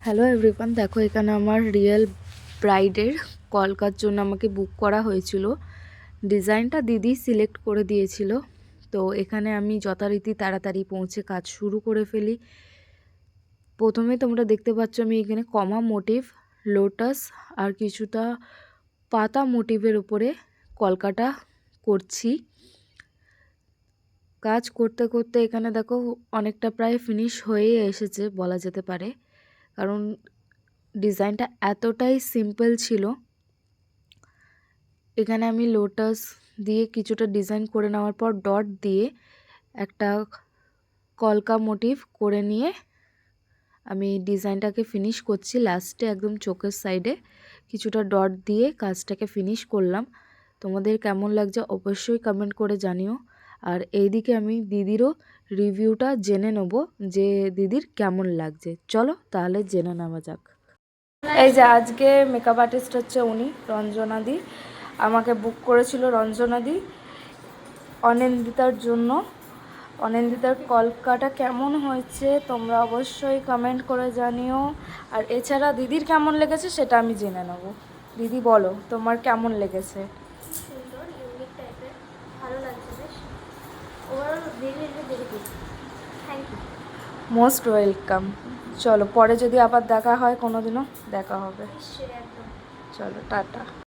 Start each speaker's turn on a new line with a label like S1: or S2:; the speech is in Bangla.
S1: হ্যালো এভরিওয়ান, দেখো এখানে আমার রিয়েল ব্রাইডের কলকার জন্য আমাকে বুক করা হয়েছিল। ডিজাইনটা দিদি সিলেক্ট করে দিয়েছিল। তো এখানে আমি যথারীতি তাড়াতাড়ি পৌঁছে কাজ শুরু করে ফেলি। প্রথমে তোমরা দেখতে পাচ্ছ আমি এখানে কমা মোটিভ, লোটাস আর কিছুটা পাতা মোটিভের উপরে কলকাটা করছি। কাজ করতে করতে এখানে দেখো অনেকটা প্রায় ফিনিশ হয়ে এসেছে বলা যেতে পারে, কারণ ডিজাইনটা এতটাই সিম্পল ছিল। এখানে আমি লোটাস দিয়ে কিছুটা ডিজাইন করে নেওয়ার পর ডট দিয়ে একটা কলকা মোটিভ করে নিয়ে আমি ডিজাইনটাকে ফিনিশ করছি। লাস্টে একদম চোখের সাইডে কিছুটা ডট দিয়ে কাজটাকে ফিনিশ করলাম। তোমাদের কেমন লাগছে অবশ্যই কমেন্ট করে জানিও। আর এইদিকে আমি দিদিরও রিভিউটা জেনে নেব যে দিদির কেমন লাগছে। চলো তাহলে জেনে নেওয়া যাক। এই যে আজকে মেকআপ আর্টিস্ট হচ্ছে উনি, রঞ্জনাদি। আমাকে বুক করেছিল রঞ্জনাদি অনিন্দিতার জন্য। অনিন্দিতার কলকাটা কেমন হয়েছে তোমরা অবশ্যই কমেন্ট করে জানিও। আর এছাড়া দিদির কেমন লেগেছে সেটা আমি জেনে নেব। দিদি বলো তোমার কেমন লেগেছে?
S2: সুন্দর, ইউনিক টাইপের, ভালো লাগছে বেশ। Overall very good. Thank you.
S1: Most welcome. চলো পরে যদি আবার দেখা হয় কোনোদিনও দেখা হবে।
S2: নিশ্চয়ই, একদম।
S1: চলো টাটা।